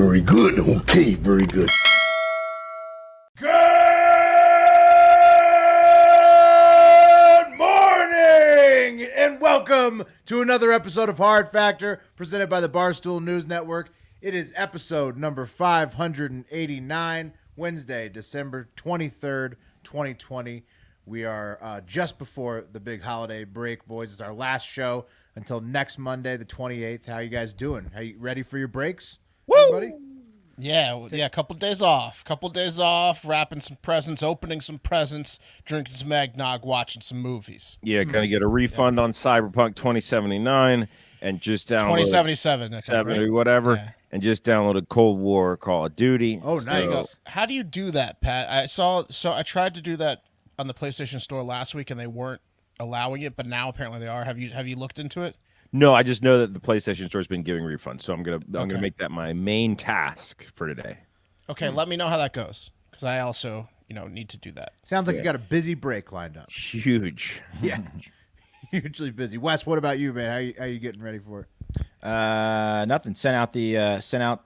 very good. Okay, very good. Good morning and welcome to another episode of Hard Factor presented by the Barstool News Network. It is episode number 589, Wednesday, December 23rd, 2020. We are just before the big holiday break, boys. It's our last show until next Monday, the 28th. How you guys doing? Are you ready for your breaks? Woo! Everybody? Yeah, a couple days off, wrapping some presents, opening some presents, drinking some eggnog, watching some movies. Yeah, gonna get a refund on Cyberpunk 2079 and just download 2077, 70 whatever, Yeah. and just downloaded Cold War Call of Duty. Oh, nice. So, How do you do that, Pat? I tried to do that on the PlayStation Store last week, and they weren't allowing it, but now apparently they are. Have you looked into it? no, I just know that the PlayStation Store's been giving refunds, so I'm gonna make that my main task for today. Okay, let me know how that goes, because I also need to do that. Sounds like you got a busy break lined up. Huge. Yeah. Hugely busy. Wes, what about you, man? How you getting ready for it? Nothing. Sent out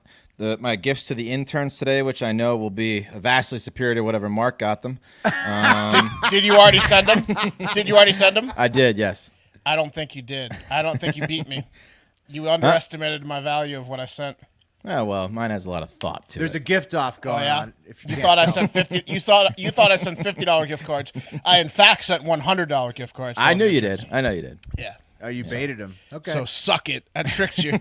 my gifts to the interns today, which I know will be vastly superior to whatever Mark got them. Did you already send them? I did, yes. I don't think you did. I don't think you beat me. You underestimated my value of what I sent. Oh well, mine has a lot of thought to There's it. a gift off going on. If You can't thought I tell. sent 50. You thought I sent $50 gift cards. I in fact sent $100 gift cards. I knew you did. I know you did. Yeah. Oh, you baited him. Okay. So suck it. I tricked you.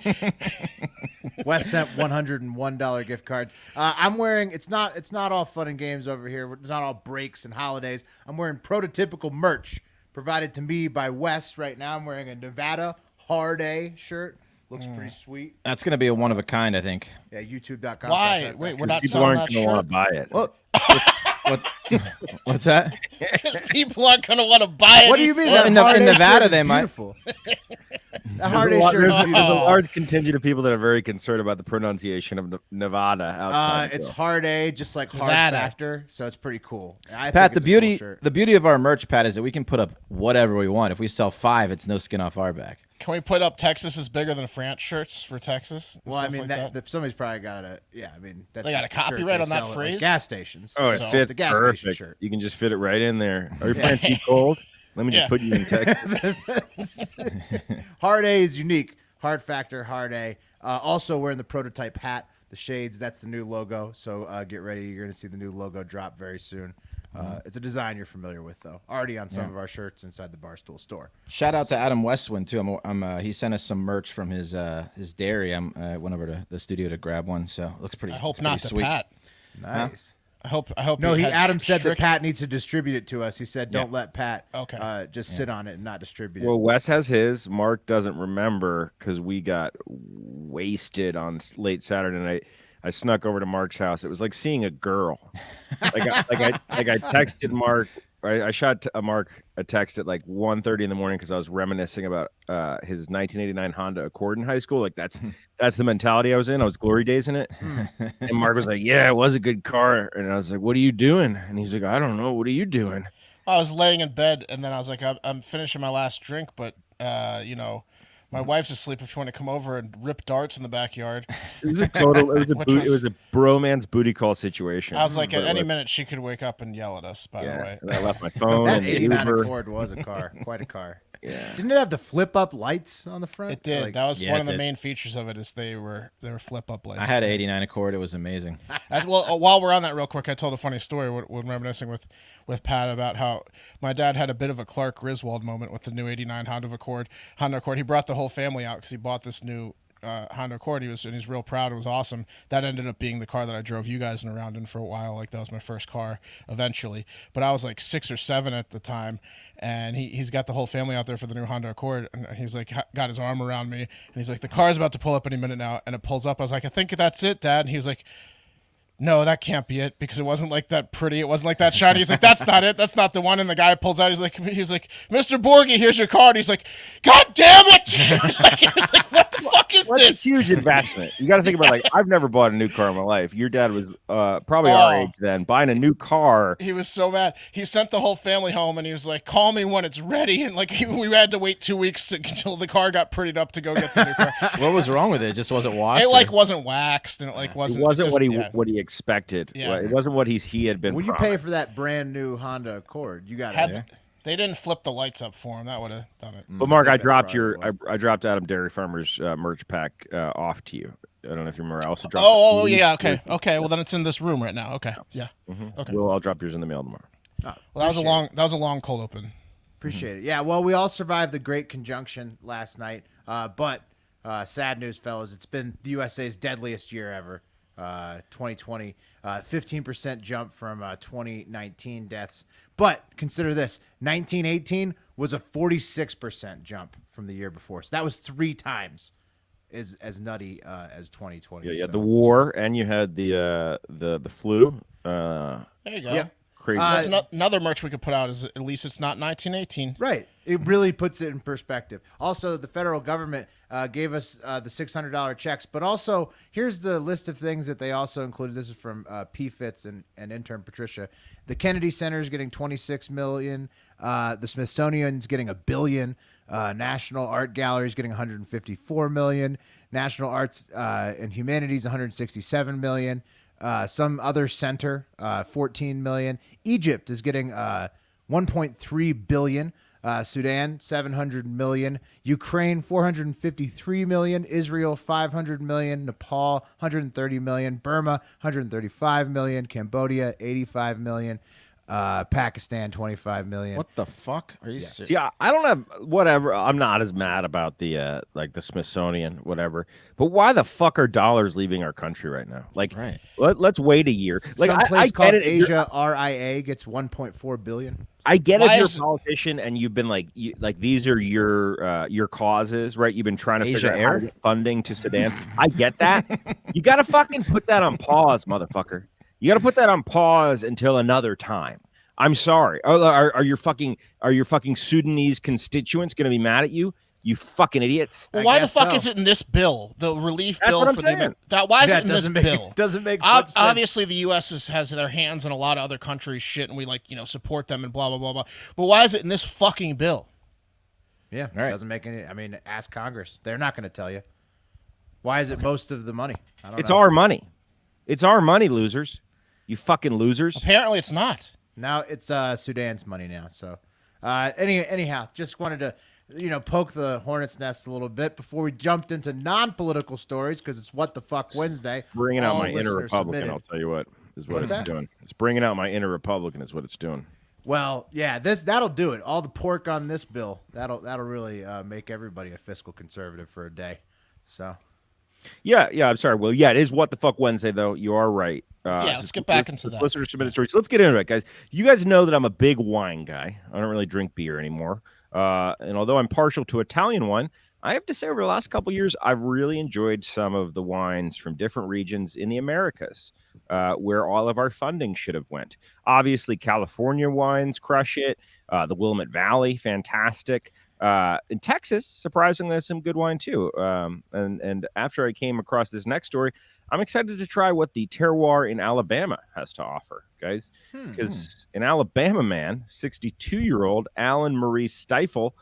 Wes sent $101 gift cards. I'm wearing. It's not all fun and games over here. It's not all breaks and holidays. I'm wearing prototypical merch provided to me by Wes. Right now, I'm wearing a Nevada Hard A shirt. Looks pretty sweet. That's gonna be a one of a kind, I think. Yeah, YouTube.com. Why? Wait, we're not People selling aren't that gonna want shirt. to buy it. Well, what's that? Because people aren't going to want to buy it. What do you mean? Well, That in Hard A Nevada, shirt they is might. beautiful. The Hard A shirt There's is a beautiful. large contingent of people that are very concerned about the pronunciation of Nevada outside. It's Hard A, just like Hard Nevada. Factor, so it's pretty cool. I Pat, think the it's a cool beauty shirt. the beauty of our merch, Pat, is that we can put up whatever we want. If we sell 5, it's no skin off our back. Can we put up Texas is bigger than France shirts for Texas? and Well, I stuff mean, like that? somebody's probably got a. Yeah, I mean, that's They got just a the shirt copyright they on that sell at, phrase? gas stations. Oh, it So fits it's a gas station perfect. shirt. You can just fit it right in there. Are your friends too cold? Let me just Yeah. put you in Texas. Hard A is unique. Hard Factor, Hard A. Also wearing the prototype hat, the shades. That's the new logo. So get ready. You're going to see the new logo drop very soon. It's a design you're familiar with, though. Already on some of our shirts inside the Barstool store. Shout out to Adam Westwind too. He sent us some merch from his dairy. I went over to the studio to grab one, so it looks pretty. I hope pretty not to sweet. Pat. Nice. I hope. No, had Adam said that strict- Pat needs to distribute it to us. He said, "Don't let Pat just sit on it and not distribute it." Well, Wes has his. Mark doesn't remember because we got wasted on late Saturday night. I snuck over to Mark's house. It was like seeing a girl. I texted Mark. I shot Mark a text at like 1:30 in the morning because I was reminiscing about his 1989 Honda Accord in high school. Like that's the mentality I was in. I was glory days in it. And Mark was like, "Yeah, it was a good car." And I was like, "What are you doing?" And he's like, "I don't know. What are you doing?" I was laying in bed, and then I was like, I'm finishing my last drink, but my wife's asleep. If you want to come over and rip darts in the backyard, It was a total. It was a Which was- bromance booty call situation. I was like, at But, any minute she could wake up and yell at us. By the way, and I left my phone That and the 89 Uber. Accord was a car, quite a car. Yeah. Didn't it have the flip-up lights on the front? it did. Like, That was Yeah, one it of the did. main features of it. Is they were flip up lights. I had an '89 Accord. It was amazing. Well, while we're on that, real quick, I told a funny story when reminiscing with Pat about how my dad had a bit of a Clark Griswold moment with the new '89 Honda Accord. He brought the whole family out because he bought this new Honda Accord. He's real proud. It was awesome. That ended up being the car that I drove you guys around in for a while. Like that was my first car eventually. But I was like 6 or 7 at the time. And he's got the whole family out there for the new Honda Accord. And he's like, got his arm around me. And he's like, the car's about to pull up any minute now. And it pulls up. I was like, I think that's it, Dad. And he was like, no, that can't be it because it wasn't like that pretty. It wasn't like that shiny. He's like, that's not it. That's not the one. And the guy pulls out. He's like, Mr. Borgie, here's your card. He's like, God damn it! He's like, what the fuck is That's this? a huge investment. You got to think about like I've never bought a new car in my life. Your dad was probably our age then, buying a new car. He was so mad. He sent the whole family home, and he was like, "Call me when it's ready." And like we had to wait 2 weeks until the car got prettied up to go get the new car. What was wrong with it? It just wasn't washed. It like wasn't waxed, and it like wasn't. It wasn't just, what he expected. Yeah. It wasn't what he had been. When you promised. pay for that brand new Honda Accord, you got Had- it. They didn't flip the lights up for him. That would have done it. But Mark, I that's dropped probably what I dropped Adam Dairy Farmers merch pack off to you. I don't know if you remember. I also dropped. Oh, yeah. Okay. Well, then it's in this room right now. Okay. Yeah. Okay. Well, I'll drop yours in the mail tomorrow. Oh, Well, that was a long cold open. appreciate it. Yeah, well, we all survived the Great Conjunction last night, but sad news, fellas. It's been the USA's deadliest year ever. 2020, 15% jump from 2019 deaths. But consider this: 1918 was a 46% jump from the year before. So that was 3 times as nutty as 2020. Yeah, you had So- the war, and you had the flu. There you go. Yeah. Crazy. That's another merch we could put out. Is at least it's not 1918. Right. It really puts it in perspective. Also, the federal government gave us the $600 checks, but also here's the list of things that they also included. This is from P. Fitz and intern Patricia. The Kennedy Center is getting $26 million. The Smithsonian's getting $1 billion. National Art Gallery is getting $154 million. National Arts and Humanities $167 million. Some other center, $14 million. Egypt is getting $1.3 billion. Sudan, $700 million. Ukraine, $453 million. Israel, $500 million. Nepal, $130 million. Burma, $135 million. Cambodia, $85 million. Pakistan, $25 million. What the fuck? Are you serious? See, I don't have whatever. I'm not as mad about the like the Smithsonian, whatever. But why the fuck are dollars leaving our country right now? Like, Right. let's wait a year. Like, Some I place get called it. Asia RIA gets $1.4 billion. I get Why if you're is- a politician and you've been like these are your causes, right? You've been trying to Asia figure out Air? how to get funding to Sudan. I get that. You got to fucking put that on pause, motherfucker. You got to put that on pause until another time. I'm sorry. Are your fucking Sudanese constituents going to be mad at you? You fucking idiots. Well, I why the guess fuck so. is it in this bill? The relief That's bill what I'm for saying. why is Yeah, it in this doesn't bill? doesn't make much sense. Obviously, the U.S. has their hands in a lot of other countries' shit, and we support them and blah blah blah blah. But why is it in this fucking bill? Yeah, Right. doesn't make any. I mean, ask Congress. They're not going to tell you. Why is it most of the money? I don't It's know. our money. It's our money, losers. You fucking losers. Apparently, it's not. Now it's Sudan's money now. So, anyhow, just wanted to poke the hornet's nest a little bit before we jumped into non-political stories because it's What the Fuck Wednesday. Bringing out All my inner listeners Republican, submitted. I'll tell you what, is what What's it's that? doing. It's bringing out my inner Republican is what it's doing. Well, yeah, that'll do it. All the pork on this bill that'll really make everybody a fiscal conservative for a day. So. Yeah, I'm sorry. Well, yeah, it is What the Fuck Wednesday, though. You are right. Let's get back into that. Listener submitted stories. Let's get into it, guys. You guys know that I'm a big wine guy. I don't really drink beer anymore. And although I'm partial to Italian wine, I have to say over the last couple of years, I've really enjoyed some of the wines from different regions in the Americas, where all of our funding should have went. Obviously, California wines crush it. The Willamette Valley, fantastic. In Texas, surprisingly, there's some good wine too. And after I came across this next story, I'm excited to try what the terroir in Alabama has to offer, guys. Because in Alabama, man, 62-year-old Alan Marie Stifel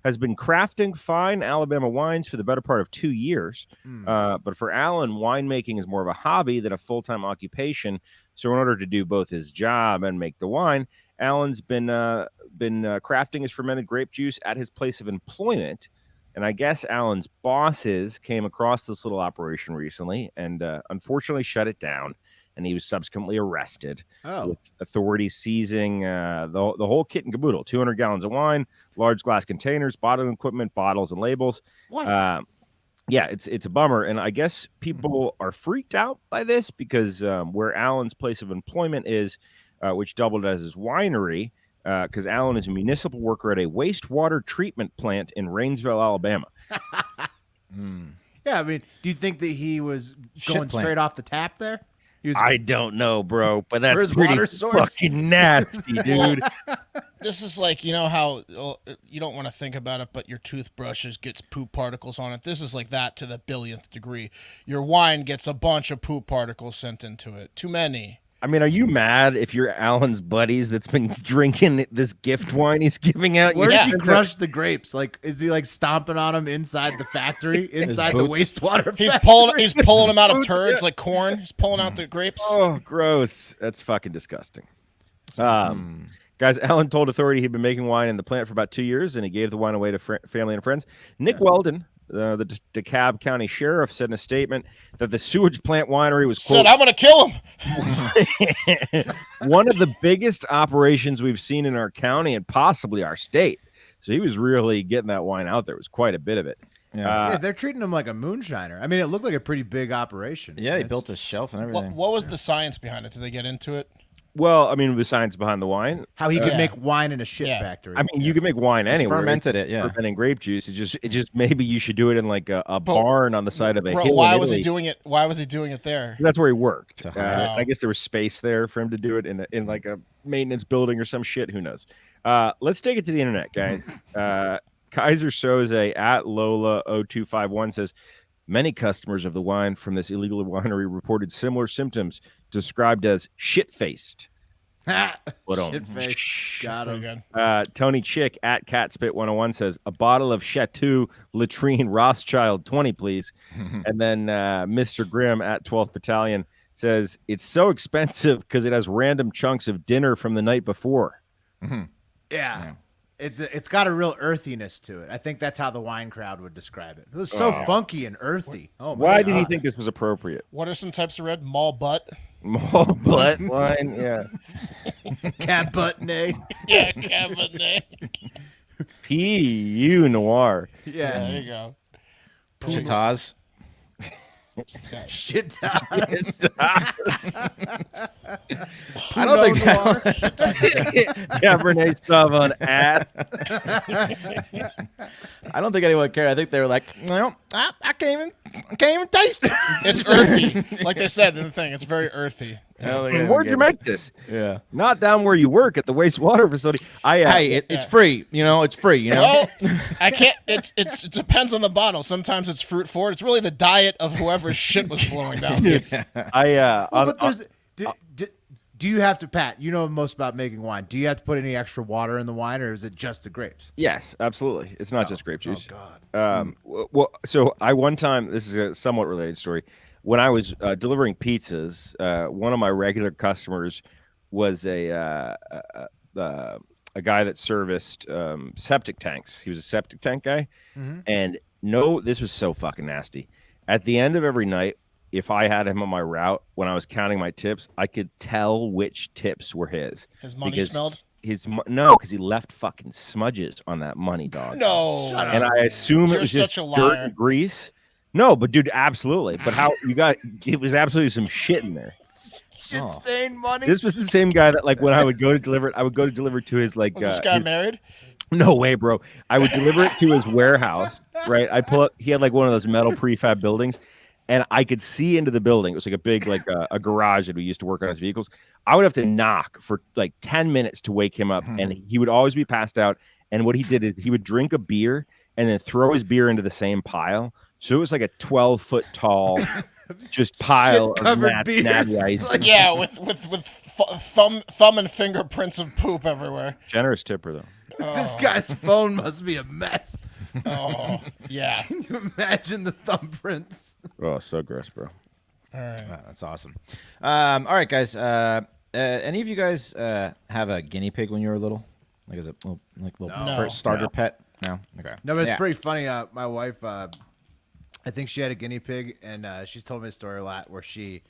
has been crafting fine Alabama wines for the better part of 2 years. But for Alan, winemaking is more of a hobby than a full-time occupation. So in order to do both his job and make the wine, Alan's been crafting his fermented grape juice at his place of employment. And I guess Alan's bosses came across this little operation recently and unfortunately shut it down. And he was subsequently arrested. Oh. With authorities seizing the whole kit and caboodle: 200 gallons of wine, large glass containers, bottling equipment, bottles, and labels. What? Yeah, it's a bummer. And I guess people are freaked out by this because where Alan's place of employment is, which doubled as his winery, because Alan is a municipal worker at a wastewater treatment plant in Rainsville, Alabama. Yeah, I mean, do you think that he was going plant. straight off the tap there? I don't know, bro, but For that's his pretty water source? fucking nasty, dude. This is like, you know how you don't want to think about it, but your toothbrushes gets poop particles on it. This is like that to the billionth degree. Your wine gets a bunch of poop particles sent into it. Too many. I mean, are you mad if you're Alan's buddies that's been drinking this gift wine he's giving out? Where Yeah. does he crush the grapes? Like, is he like stomping on them inside the factory, inside the boots. wastewater? He's factory? pulling them out of turds like corn. He's pulling out the grapes. Oh, gross. That's fucking disgusting. Guys, Alan told authority he'd been making wine in the plant for about 2 years, and he gave the wine away to family and friends. Nick Weldon, the DeKalb County Sheriff, said in a statement that the sewage plant winery was, quote, Said, I'm going to kill him. one of the biggest operations we've seen in our county and possibly our state. So he was really getting that wine out there. It was quite a bit of it. Yeah, they're treating him like a moonshiner. I mean, it looked like a pretty big operation. Yeah, he built a shelf and everything. What was the science behind it? Did they get into it? Well, I mean, the science behind the wine. How he could make wine in a shit factory. I mean, you can make wine anywhere. Fermented it, yeah. Fermenting grape juice. It just maybe you should do it in like a barn on the side of a hill. Why in was he Italy. doing it? Why was he doing it there? That's where he worked. Wow. I guess there was space there for him to do it in like a maintenance building or some shit. Who knows? Let's take it to the internet, guys. Kaiser Soze at Lola0251 says many customers of the wine from this illegal winery reported similar symptoms described as shit-faced. Shit-faced. Got Pretty him. good. Tony Chick at Catspit101 says a bottle of Chateau Latrine Rothschild 20, please. And then Mr. Grimm at 12th Battalion says it's so expensive because it has random chunks of dinner from the night before. Yeah. It's got a real earthiness to it. I think that's how the wine crowd would describe it. It was so funky and earthy. Oh, my Why did he God. think this was appropriate? What are some types of red? Malbutt. Butt wine, yeah. Cat butt nay? Yeah, Cabernet. P.U. Noir. Yeah. There you go. Chateau's. Shit toss. I don't think Cabernet Sauvignon ass. I don't think anyone cared. I think they were like, no, I can't even taste it. It's earthy. Like they said in the thing, it's very earthy. Where'd you make this? Yeah. Not down where you work at the wastewater facility. Hey, it's free. It's free. Well, I can't. It depends on the bottle. Sometimes it's fruit forward. It's really the diet of whoever's shit was flowing down. But do you have to, Pat, you know most about making wine. Do you have to put any extra water in the wine, or is it just the grapes? Yes, absolutely. It's not just grape juice. Oh, God. Well, so I one time, this is a somewhat related story. When I was delivering pizzas, one of my regular customers was a guy that serviced septic tanks. He was a septic tank guy. And this was so fucking nasty. At the end of every night, if I had him on my route, when I was counting my tips, I could tell which tips were his. His money smelled? No, because he left fucking smudges on that money, dog. No. Shut up. And I assume You're it was just such a dirt liar. and grease. No, but dude, absolutely. But it was absolutely some shit in there. Shit stained money. This was the same guy that, like, when I would go to deliver it, I would go to deliver it to his, like, Was this guy his- married? no way, bro. I would deliver it to his warehouse, right? I pull up, he had like one of those metal prefab buildings, and I could see into the building. It was like a big, like a garage that we used to work on his vehicles. I would have to knock for like 10 minutes to wake him up, and he would always be passed out. And what he did is he would drink a beer and then throw his beer into the same pile. So it was like a 12-foot tall just pile of Shit-covered beers. natty ice. Like- Yeah, with thumb and fingerprints of poop everywhere. Generous tipper, though. This guy's phone must be a mess. Oh, yeah. Can you imagine the thumbprints? Oh, so gross, bro. All right. Wow, that's awesome. All right, guys. Any of you guys have a guinea pig when you were little? Like as a little, No. first starter No. pet? No. Okay. No, but it's Yeah. pretty funny. My wife, I think she had a guinea pig, and she's told me a story a lot where she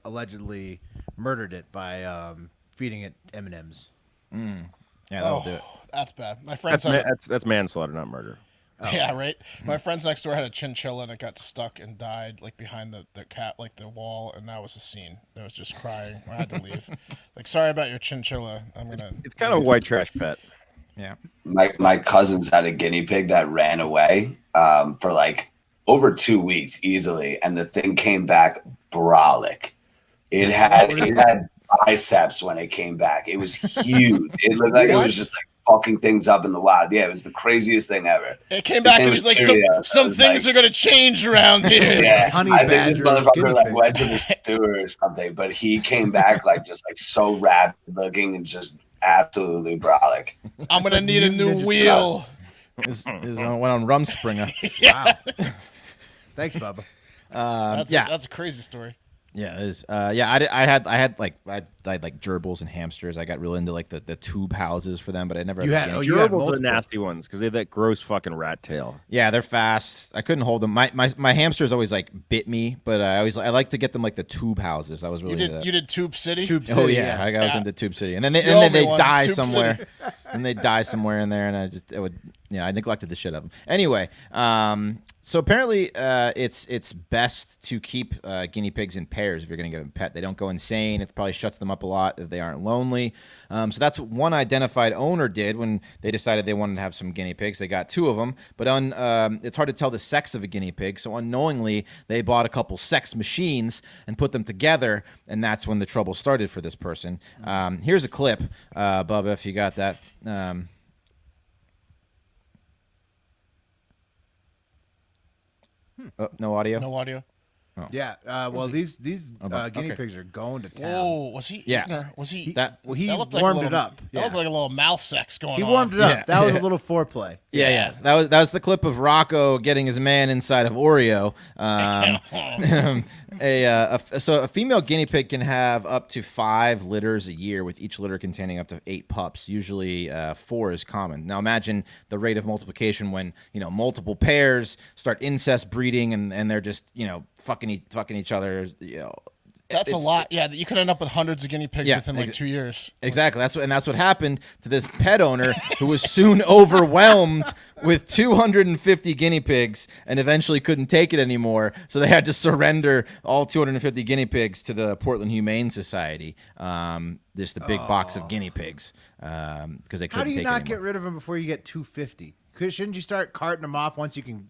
allegedly murdered it by feeding it M&Ms. Yeah, that'll do it. That's bad. My friends That's manslaughter, not murder. Yeah, right. My friends next door had a chinchilla and it got stuck and died like behind the cat, like the wall, and that was a scene. That was just crying. I had to leave. Like, sorry about your chinchilla. It's kind of a white trash pet. Yeah. My cousins had a guinea pig that ran away for like over 2 weeks easily, and the thing came back brolic. It had biceps when it came back. It was huge. It looked like it was just like fucking things up in the wild. Yeah, it was the craziest thing ever. It came back and it was like some things are gonna change around here. Yeah, Honey I think this badger, motherfucker like guinea went to the sewer or something, but he came back like just like so rabid looking and just absolutely brolic. I'm gonna need a new wheel. Went on Ravnsbourg. Wow. Thanks, Bubba. That's a crazy story. Yeah, it is. I had like gerbils and hamsters. I got real into like the tube houses for them, but I never. You had gerbils are the nasty ones because they have that gross fucking rat tail. Yeah, they're fast. I couldn't hold them. My hamsters always like bit me, but I like to get them like the tube houses. I was really into that. You did Tube City. Tube Oh City, yeah, I was into Tube City, and then they one, die Tube somewhere, and they die somewhere in there, and I neglected the shit of them. Anyway, so apparently it's best to keep guinea pigs in pairs if you're going to give them a pet. They don't go insane. It probably shuts them up a lot if they aren't lonely. So that's what one identified owner did when they decided they wanted to have some guinea pigs. They got 2 of them, but it's hard to tell the sex of a guinea pig. So unknowingly, they bought a couple sex machines and put them together, and that's when the trouble started for this person. Here's a clip, Bubba, if you got that. No audio? No audio. Yeah. Well, these guinea pigs are going to town. Oh, was he? Yes. Eating her? Was he? He that looked like warmed a it little, up. That Yeah. looked like a little mouth sex going on. He warmed it up. Yeah. That was a little foreplay. Yeah. That was the clip of Rocco getting his man inside of Oreo. So a female guinea pig can have up to 5 litters a year, with each litter containing up to 8 pups. Usually 4 is common. Now imagine the rate of multiplication when multiple pairs start incest breeding and they're just fucking each other. That's a lot. Yeah, you could end up with hundreds of guinea pigs within like 2 years. Exactly. That's what happened to this pet owner who was soon overwhelmed with 250 guinea pigs and eventually couldn't take it anymore. So they had to surrender all 250 guinea pigs to the Portland Humane Society. Just the big box of guinea pigs because they couldn't take it anymore. How do you not get rid of them before you get 250? Shouldn't you start carting them off once you can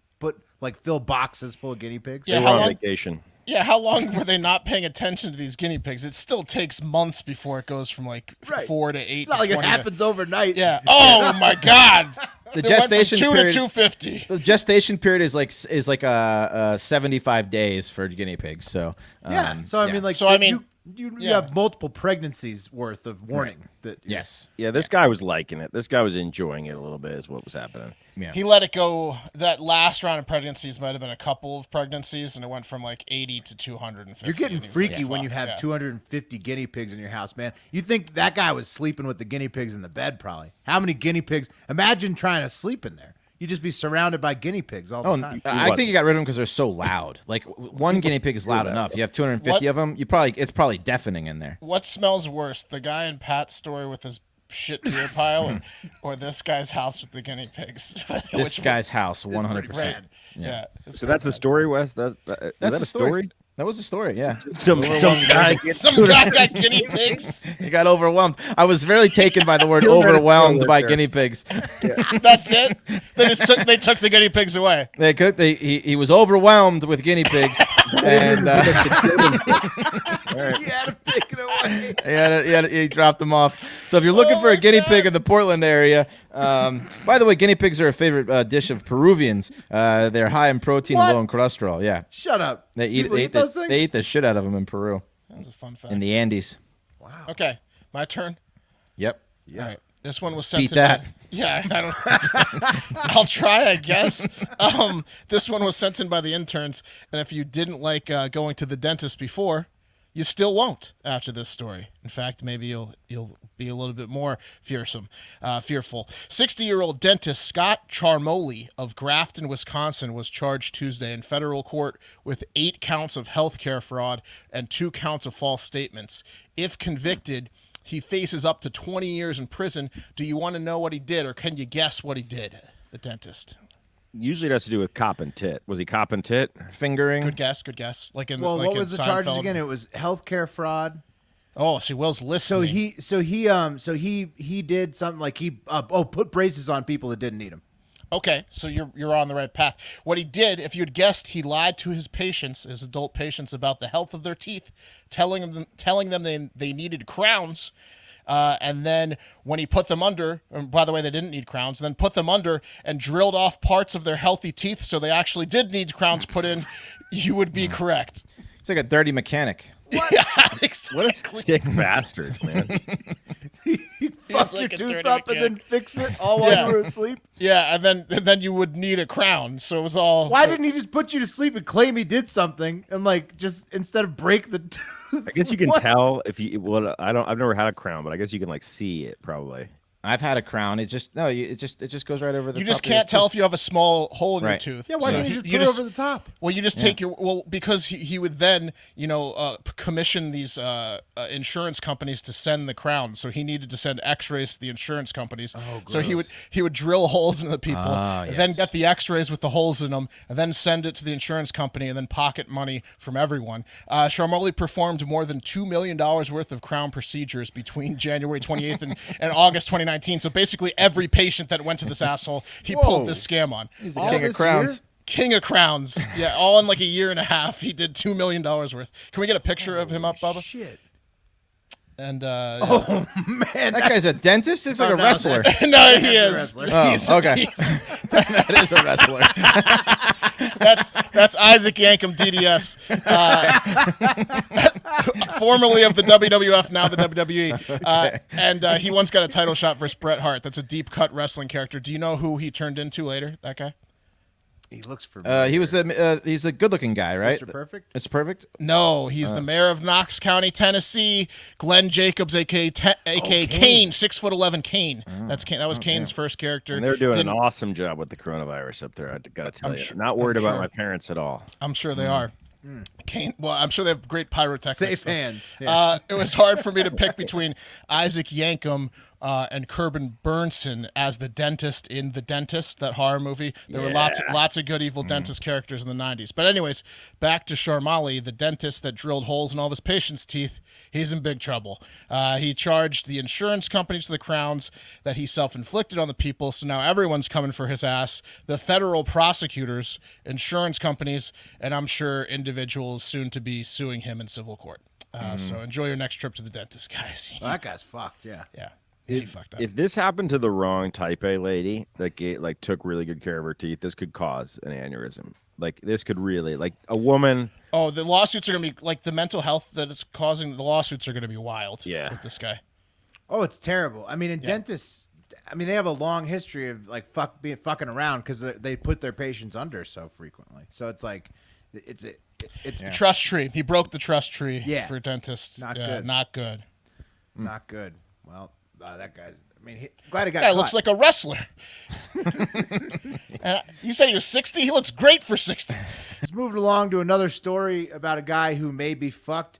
fill boxes full of guinea pigs? Yeah, They were on vacation. Yeah, how long were they not paying attention to these guinea pigs? It still takes months before it goes from 4 to 8 It's not to like 20 it happens overnight. Yeah. Oh my God. The They gestation went from 2 period, to 250. The gestation period is like 75 days for guinea pigs. So Yeah. So I mean, like, So, I mean, you yeah. have multiple pregnancies worth of warning. That yes, Yeah, this guy was liking it. This guy was enjoying it a little bit, is what was happening. yeah. He let it go. That last round of pregnancies might have been a couple of pregnancies, and it went from 80 to 250. You're getting and he was freaky like, when you "Fuck, have yeah." 250 guinea pigs in your house, man. You think that guy was sleeping with the guinea pigs in the bed, probably. How many guinea pigs? Imagine trying to sleep in there. You'd just be surrounded by guinea pigs all the time. I think you got rid of them because they're so loud. Like one guinea pig is loud enough. You have 250 of them. It's probably deafening in there. What smells worse, the guy in Pat's story with his shit beer pile, or this guy's house with the guinea pigs? This guy's house, 100%. Right. Yeah. So that's the story, Wes? Is that the a story? That was the story, yeah. Some guy gets Some guy got guinea pigs. He got overwhelmed. I was very taken by the word overwhelmed by guinea pigs. That's it. They took the guinea pigs away. He was overwhelmed with guinea pigs, and He had him taken away. he dropped them off. So if you're looking for a guinea pig in the Portland area, by the way, guinea pigs are a favorite dish of Peruvians. They're high in protein and low in cholesterol. Yeah, Shut up. they People eat those things? they eat the shit out of them in Peru, That was a fun fact. in the Andes. Wow. Okay, my turn. Yep. Yeah. All right. This one was sent Beat in that. Yeah, I don't. I'll try, I guess. This one was sent in by the interns, and if you didn't like going to the dentist before, you still won't after this story. In fact, maybe you'll be a little bit more fearful. 60-year-old dentist Scott Charmoli of Grafton, Wisconsin, was charged Tuesday in federal court with 8 counts of healthcare fraud and 2 counts of false statements. If convicted, he faces up to 20 years in prison. Do you want to know what he did, or can you guess what he did? The dentist. Usually it has to do with cop and tit. Was he cop and tit? Fingering. Good guess. Like in Well, like what in was the charges Seinfeld. again? It was healthcare fraud. Oh, see, Will's So listening. he did something like he put braces on people that didn't need them. Okay, so you're on the right path. What he did, if you'd guessed, he lied to his patients, his adult patients, about the health of their teeth, telling them they needed crowns. And then when he put them under, and by the way, they didn't need crowns, then put them under and drilled off parts of their healthy teeth so they actually did need crowns put in, you would be correct. It's like a dirty mechanic. What? Yeah, exactly. What a sick bastard, man. He'd fuck like your a tooth dirty up and then mechanic. fix it all while Yeah. you were asleep. Yeah, and then you would need a crown. So it was all. Why didn't he just put you to sleep and claim he did something and like just instead of break the tooth? I guess you can What? tell if you. Well, I've never had a crown, but I guess you can like see it probably. I've had a crown. It just goes right over the. You top just of your can't tell tooth. if you have a small hole in your Right. tooth. Yeah, why So didn't you just put it over the top? Well, you just take your because he would then commission these insurance companies to send the crowns. So he needed to send X-rays to the insurance companies. Oh, so he would drill holes into the people, Ah, then yes. get the X-rays with the holes in them, and then send it to the insurance company, and then pocket money from everyone. Sharmoli performed more than $2 million worth of crown procedures between January 28th and August 2019. So basically, every patient that went to this asshole, he pulled this scam on. He's the All king this of crowns. year? King of crowns. Yeah, all in like a year and a half. He did $2 million worth. Can we get a picture of him up, Bubba? Shit. And Oh man, That guy's a dentist. Looks like a no, wrestler. no, he is. wrestler. Oh, He's- okay. he's- That is a wrestler. that's Isaac Yankem, DDS, formerly of the WWF, now the WWE. And he once got a title shot versus Bret Hart. That's a deep cut wrestling character. Do you know who he turned into later? That guy? he looks familiar. He's the good-looking guy, right? Mr. Perfect. Mr. Perfect. No, he's the mayor of Knox County, Tennessee. Glenn Jacobs, aka Kane, 6'11" Kane. That's Kane. That was Kane's first character. And they're doing Didn't- an awesome job with the coronavirus up there. I gotta tell I'm you, sure- not worried I'm about sure. my parents at all. I'm sure they are. Kane. Well, I'm sure they have great pyrotechnics. Safe so. hands. Yeah. It was hard for me to pick between Isaac Yankem and Corbin Burnson as the dentist in The Dentist, that horror movie. There were lots of good evil dentist characters in the 90s. But anyways, back to Sharmali, the dentist that drilled holes in all of his patients' teeth. He's in big trouble. He charged the insurance companies the crowns that he self-inflicted on the people, so now everyone's coming for his ass. The federal prosecutors, insurance companies, and I'm sure individuals soon to be suing him in civil court. So enjoy your next trip to the dentist, guys. Well, that guy's fucked. Yeah. Yeah. He fucked up. If this happened to the wrong type A lady that took really good care of her teeth, this could cause an aneurysm. Like this could really, like a woman. Oh, the lawsuits are going to be like the mental health that it's causing. The lawsuits are going to be wild. Yeah. With this guy. Oh, it's terrible. I mean, dentists. I mean, they have a long history of like being fucking around because they put their patients under so frequently. So it's like, it's Trust tree. He broke the trust tree. Yeah. For dentists. Not Yeah, good. Not good. not good. Well, that guy's. I mean, glad he got. Guy caught. looks like a wrestler. You said he was 60. He looks great for 60. Let's move along to another story about a guy who may be fucked.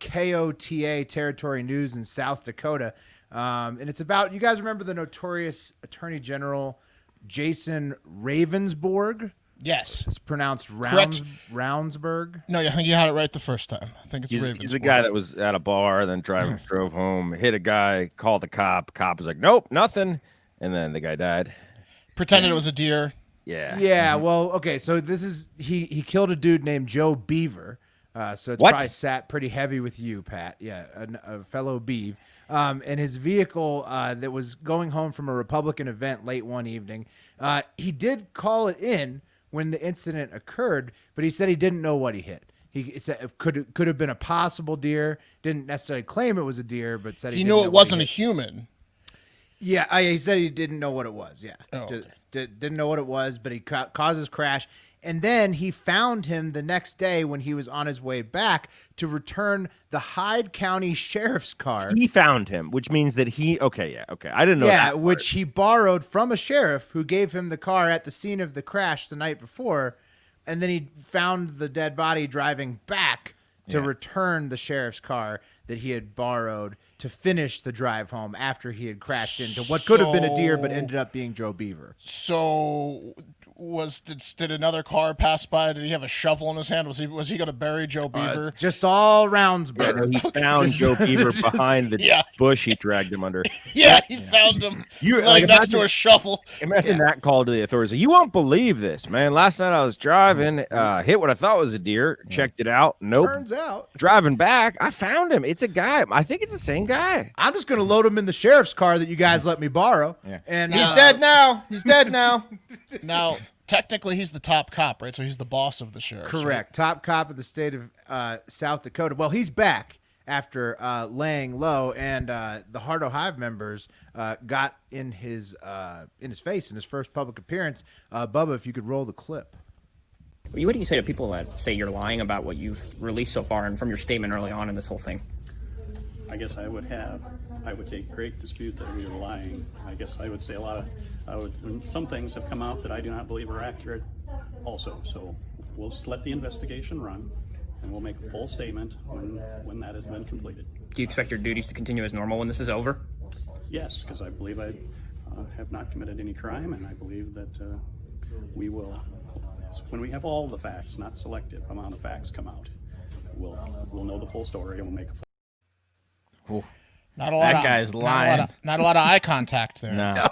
KOTA Territory News in South Dakota. And it's about, you guys remember the notorious Attorney General Jason Ravnsbourg? Yes. It's pronounced Correct. Ravnsbourg. No, I think you had it right the first time. I think it's He's Ravens. a guy that was at a bar, then drove home, hit a guy, called the cop. Cop was like, "Nope, nothing," and then the guy died. Pretended it was a deer. Yeah. Yeah, well, okay, so this is, he killed a dude named Joe Beaver. So it's What? probably sat pretty heavy with you, Pat. Yeah, a fellow Beav. And his vehicle that was going home from a Republican event late one evening, he did call it in when the incident occurred, but he said he didn't know what he hit. He said it could have been a possible deer. Didn't necessarily claim it was a deer, but said He didn't knew know it what wasn't a hit. human. Yeah, he said he didn't know what it was. Yeah, Oh, okay. didn't know what it was, but he caused his crash. And then he found him the next day when he was on his way back to return the Hyde County Sheriff's car. He found him, which means that okay. I didn't know. Yeah, that part. which he borrowed from a sheriff who gave him the car at the scene of the crash the night before. And then he found the dead body driving back to return the sheriff's car that he had borrowed to finish the drive home after he had crashed into what could have been a deer but ended up being Joe Beaver. So did another car pass by? Did he have a shovel in his hand? Was he going to bury Joe Beaver? Just all Yeah, Ravnsbourg. no, he found Joe Beaver behind the bush he dragged him under. Yeah, he found him next to a shovel. Imagine that call to the authorities. You won't believe this, man. Last night I was driving, hit what I thought was a deer, checked it out. Nope. Turns out. Driving back, I found him. It's a guy. I think it's the same guy. I'm just going to load him in the sheriff's car that you guys let me borrow. Yeah. And He's dead now. He's dead now. Now, technically, he's the top cop, right? So he's the boss of the sheriff. Correct. Top cop of the state of South Dakota. Well, he's back after laying low, and the Hardo Hive members got in his face in his first public appearance. Bubba, if you could roll the clip. What do you say to people that say you're lying about what you've released so far and from your statement early on in this whole thing? I guess I would take great dispute that we were lying. I guess I would say some things have come out that I do not believe are accurate also. So we'll just let the investigation run, and we'll make a full statement when that has been completed. Do you expect your duties to continue as normal when this is over? Yes, because I believe I have not committed any crime, and I believe that we will, when we have all the facts, not selective amount of facts come out, we'll know the full story, and we'll make a full. Not a lot. That guy's lying. Not a lot of eye contact there. No.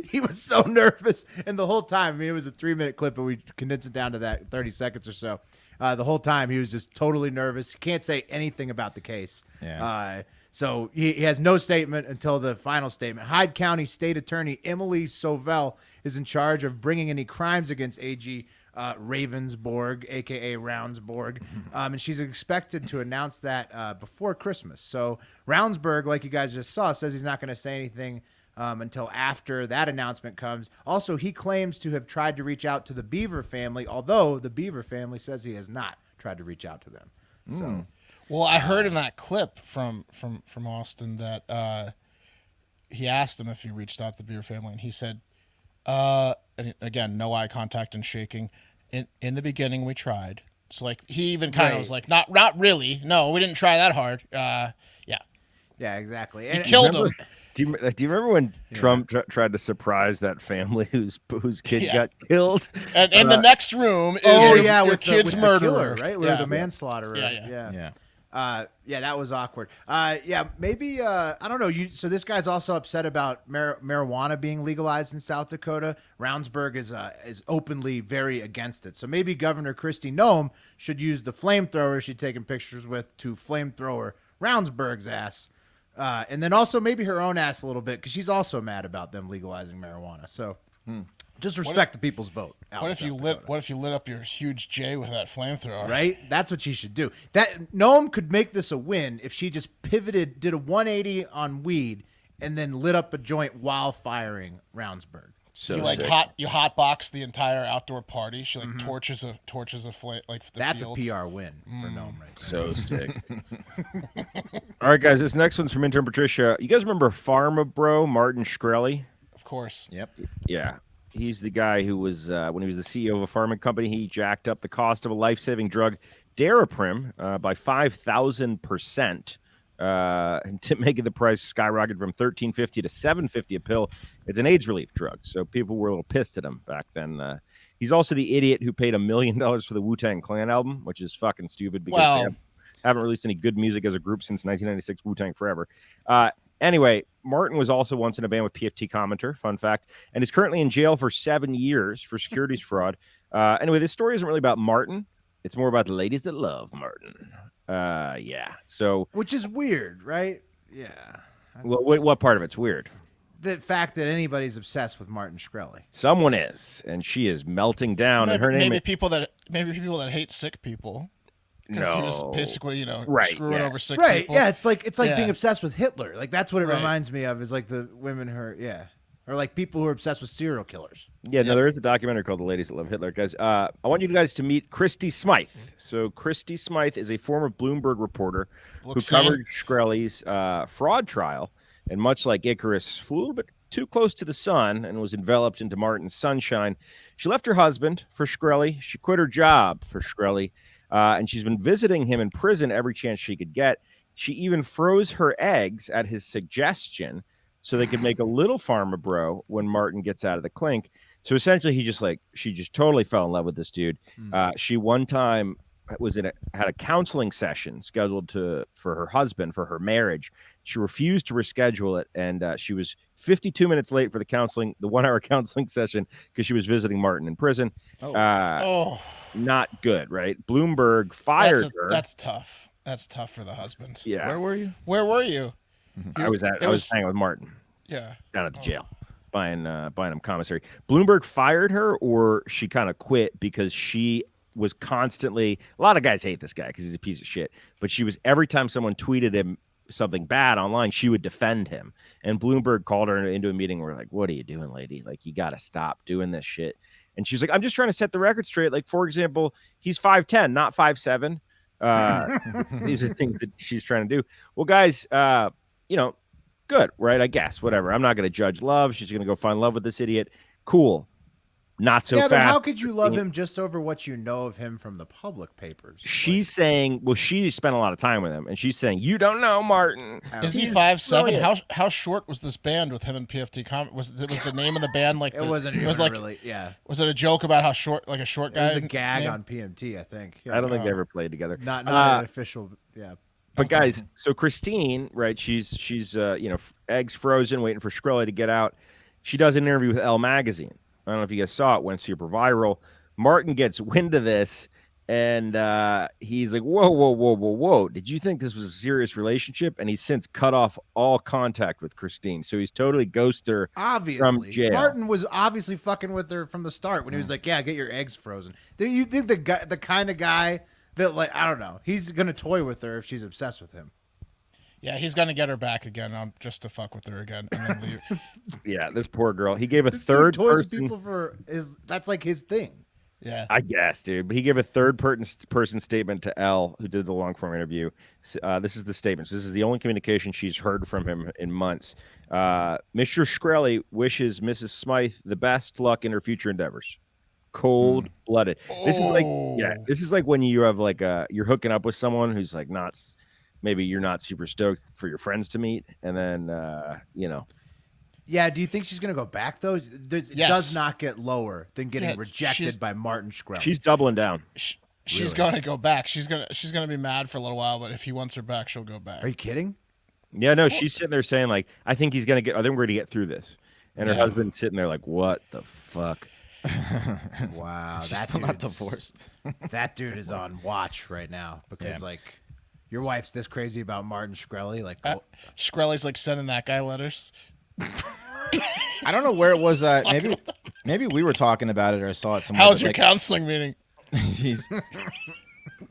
He was so nervous, and the whole time, I mean, it was a 3-minute clip, but we condensed it down to that 30 seconds or so. The whole time, he was just totally nervous. He can't say anything about the case. Yeah. So he has no statement until the final statement. Hyde County State Attorney Emily Sovell is in charge of bringing any crimes against AG Ravnsbourg, a.k.a. Ravnsbourg, and she's expected to announce that before Christmas. So Ravnsbourg, like you guys just saw, says he's not going to say anything until after that announcement comes. Also, he claims to have tried to reach out to the Beaver family, although the Beaver family says he has not tried to reach out to them. So, well, I heard in that clip from Austin that he asked him if he reached out to the Beaver family, and he said, and again, no eye contact and shaking. In the beginning, we tried. So like he even kind of was like, not really. No, we didn't try that hard. Yeah, exactly. He killed him. Do you remember when Trump tried to surprise that family whose kid got killed? And in the next room is your with kid's the murderer, killer, right? With the manslaughter. Yeah. That was awkward. Maybe I don't know. So this guy's also upset about marijuana being legalized in South Dakota. Ravnsbourg is openly very against it. So maybe Governor Kristi Noem should use the flamethrower she'd taken pictures with to flamethrower Ravnsbourg's ass, and then also maybe her own ass a little bit because she's also mad about them legalizing marijuana. So. Just respect the people's vote. What if you lit up your huge J with that flamethrower? Right? That's what she should do. That Noam could make this a win if she just did a 180 on weed, and then lit up a joint while firing Ravnsbourg. So you hotbox the entire outdoor party. She torches a flame like the That's fields. a PR win for Noam right there. So sick. All right, guys. This next one's from intern Patricia. You guys remember Pharma Bro Martin Shkreli? Of course. Yep. Yeah. He's the guy who was, when he was the CEO of a pharma company, he jacked up the cost of a life-saving drug, Daraprim, by 5,000%, to make the price skyrocket from $13.50 to $7.50 a pill. It's an AIDS relief drug, so people were a little pissed at him back then. He's also the idiot who paid $1 million for the Wu-Tang Clan album, which is fucking stupid because they haven't released any good music as a group since 1996, Wu-Tang Forever. Anyway, Martin was also once in a band with PFT Commenter, fun fact, and is currently in jail for 7 years for securities fraud. Anyway, this story isn't really about Martin. It's more about the ladies that love Martin. So, which is weird, right? Yeah. Well, what part of it's weird? The fact that anybody's obsessed with Martin Shkreli. Someone is, and she is melting down. And her name maybe people that hate sick people. No, he was basically, screwing over sick people. Yeah, it's like being obsessed with Hitler. Like that's what it reminds me of. Is like the women who are, or like people who are obsessed with serial killers. Yeah, no, there is a documentary called "The Ladies That Love Hitler." Guys, I want you guys to meet Christy Smythe. So Christy Smythe is a former Bloomberg reporter who covered Shkreli's fraud trial, and much like Icarus, flew a little bit too close to the sun and was enveloped into Martin's sunshine. She left her husband for Shkreli. She quit her job for Shkreli. And she's been visiting him in prison every chance she could get. She even froze her eggs at his suggestion so they could make a little Pharma Bro when Martin gets out of the clink. So essentially, she just totally fell in love with this dude. She one time had a counseling session scheduled for her husband for her marriage. She refused to reschedule it, and she was 52 minutes late for the 1-hour counseling session because she was visiting Martin in prison. Not good, right? Bloomberg fired her. That's tough. That's tough for the husband. Yeah. Where were you? I was hanging with Martin. Yeah. Down at the jail, buying him commissary. Bloomberg fired her, or she kind of quit because she was constantly. A lot of guys hate this guy because he's a piece of shit. But she was every time someone tweeted him something bad online, she would defend him. And Bloomberg called her into a meeting. We're like, "What are you doing, lady? Like, you got to stop doing this shit." And she's like, "I'm just trying to set the record straight. Like, for example, he's 5'10", not 5'7". These are things that she's trying to do. Well, guys, good, right? I guess, whatever. I'm not going to judge love. She's going to go find love with this idiot. Cool. Not so fast. Yeah, but how could you love him just over what you know of him from the public papers? She's saying, well, she spent a lot of time with him, and she's saying, you don't know Martin. Is he 5'7"? How short was this band with him and PFT? Was the name of the band like? It wasn't. It was like really. Yeah. Was it a joke about how short, like a short guy? It was a gag on PMT, I think. Yeah, I don't think they ever played together. Not an official. Yeah. But guys, so Christine, right? She's eggs frozen, waiting for Shkreli to get out. She does an interview with Elle magazine. I don't know if you guys saw it. Went super viral. Martin gets wind of this, and he's like, whoa. Did you think this was a serious relationship? And he's since cut off all contact with Christine. So he's totally ghosted her from jail. Martin was obviously fucking with her from the start when he was like, yeah, get your eggs frozen. Do you think the kind of guy that, like, I don't know, he's going to toy with her if she's obsessed with him? Yeah, he's going to get her back again just to fuck with her again and then leave. Yeah, this poor girl. He gave a this third dude toys person. People for that's like his thing. Yeah, I guess, dude. But he gave a third person statement to Elle, who did the long form interview. This is the statement. So this is the only communication she's heard from him in months. Mr. Shkreli wishes Mrs. Smythe the best luck in her future endeavors. Cold-blooded. This is like when you have you're hooking up with someone who's like not. Maybe you're not super stoked for your friends to meet, and then Yeah, do you think she's gonna go back though? It does not get lower than getting rejected by Martin Shkreli. She's doubling down. She's going to go back. She's gonna be mad for a little while, but if he wants her back, she'll go back. Are you kidding? Yeah, no, she's sitting there saying like, I think we're gonna get through this, and her husband's sitting there like, what the fuck? Wow, She's still not divorced. That dude is on watch right now because your wife's this crazy about Martin Shkreli. Like, Shkreli's like sending that guy letters. I don't know where it was. Maybe we were talking about it or I saw it somewhere. How's your counseling meeting?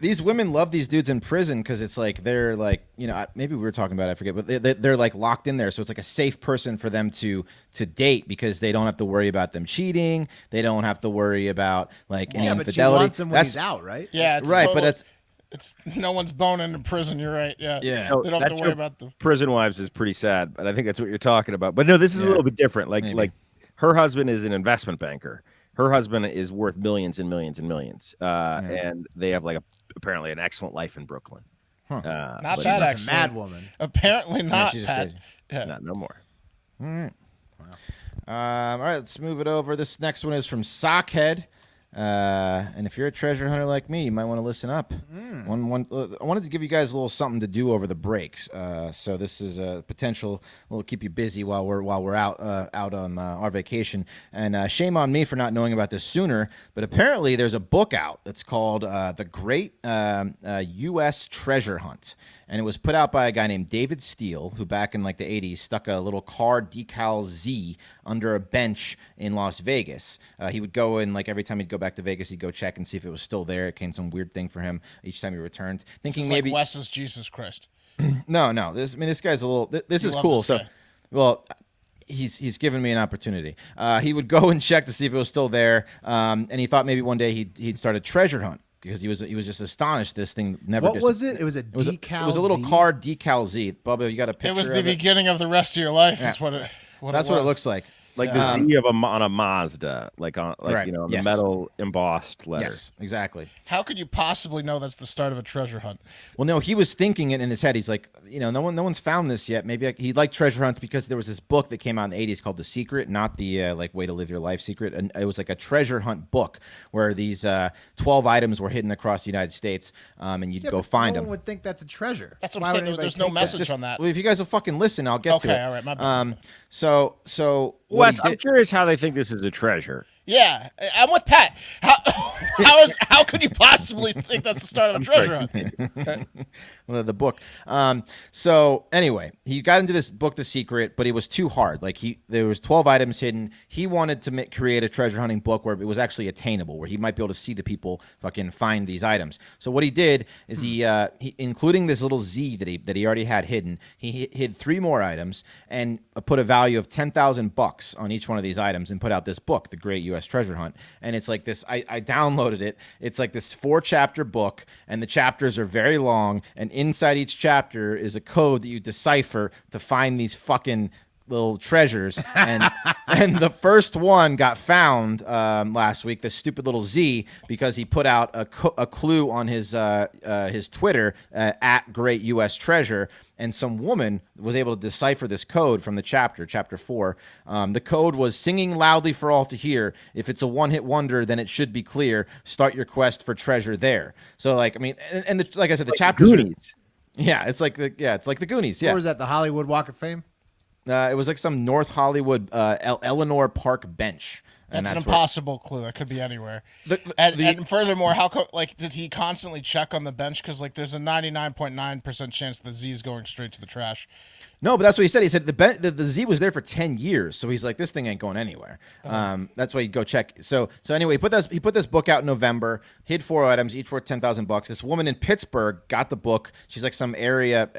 These women love these dudes in prison because it's like they're like, maybe we were talking about it, I forget, but they're like locked in there. So it's like a safe person for them to date because they don't have to worry about them cheating. They don't have to worry about like any infidelity. But she wants him when he's out, right? Yeah, right. But it's no one's boning in prison. You're right. Yeah. Yeah. They don't have to worry about the prison wives is pretty sad, but I think that's what you're talking about. But no, this is a little bit different. Like her husband is an investment banker. Her husband is worth millions and millions and millions. And they have apparently an excellent life in Brooklyn. not she's that just excellent. a mad woman. Apparently not. she's Pat. crazy. Yeah. Not no more. All right. All right, let's move it over. This next one is from Sockhead. And if you're a treasure hunter like me, you might want to listen up. I wanted to give you guys a little something to do over the breaks. So this is a potential will keep you busy while we're out on our vacation. And shame on me for not knowing about this sooner. But apparently there's a book out that's called The Great U.S. Treasure Hunt. And it was put out by a guy named David Steele, who back in the 80s stuck a little car decal Z under a bench in Las Vegas. He would go and every time he'd go back to Vegas, he'd go check and see if it was still there. It came some weird thing for him each time he returned. Thinking maybe like Wes's Jesus Christ. No. This guy's a little. This is cool. This well, he's given me an opportunity. He would go and check to see if it was still there, and he thought maybe one day he'd start a treasure hunt. Because he was just astonished this thing never. What was it? It was a decal. It was a little car decal Z. Bubba, you got a picture. It was the beginning of the rest of your life. Yeah. Is what it. That's what it looks like. Like the Z on a Mazda, like Right. you know, the Yes. metal embossed letter. Yes, exactly. How could you possibly know that's the start of a treasure hunt? Well, no, he was thinking it in his head. He's like, no one's found this yet. Maybe he liked treasure hunts because there was this book that came out in the 80s called The Secret, not the like Way to Live Your Life Secret. And it was like a treasure hunt book where these 12 items were hidden across the United States, and you'd go find no them. one would think that's a treasure. That's what Why I'm would saying. anybody There's no take that? message on that. Well, if you guys will fucking listen, I'll get to it. Okay, all right, my bad. So what Wes, he I'm did- curious how they think this is a treasure. Yeah, I'm with Pat. How could you possibly think that's the start of a treasure hunt? Well, the book. So anyway, he got into this book, The Secret, but it was too hard. Like there was 12 items hidden. He wanted to create a treasure hunting book where it was actually attainable, where he might be able to see the people fucking find these items. So what he did is he including this little Z that he already had hidden, he hid 3 more items and put a value of $10,000 on each one of these items and put out this book, The Great U.S. Treasure Hunt. And it's like this. I downloaded it. It's like this 4-chapter book, and the chapters are very long. And inside each chapter is a code that you decipher to find these fucking little treasures. And the first one got found last week, this stupid little Z, because he put out a clue on his Twitter at Great U.S. Treasure. And some woman was able to decipher this code from the chapter 4. The code was singing loudly for all to hear. If it's a one-hit wonder, then it should be clear. Start your quest for treasure there. So, like, I mean, and like I said, the chapters. Goonies. It's like the Goonies. Yeah. Or was that the Hollywood Walk of Fame? It was like some North Hollywood Eleanor Park bench. And That's an where- impossible clue. That could be anywhere. The- and furthermore, did he constantly check on the bench? Because like, there's a 99.9% chance the Z is going straight to the trash. No, but that's what he said. He said the Z was there for 10 years, so he's like, this thing ain't going anywhere. That's why you go check. So anyway, he put this book out in November, hid 4 items, each worth $10,000. This woman in Pittsburgh got the book. She's like some area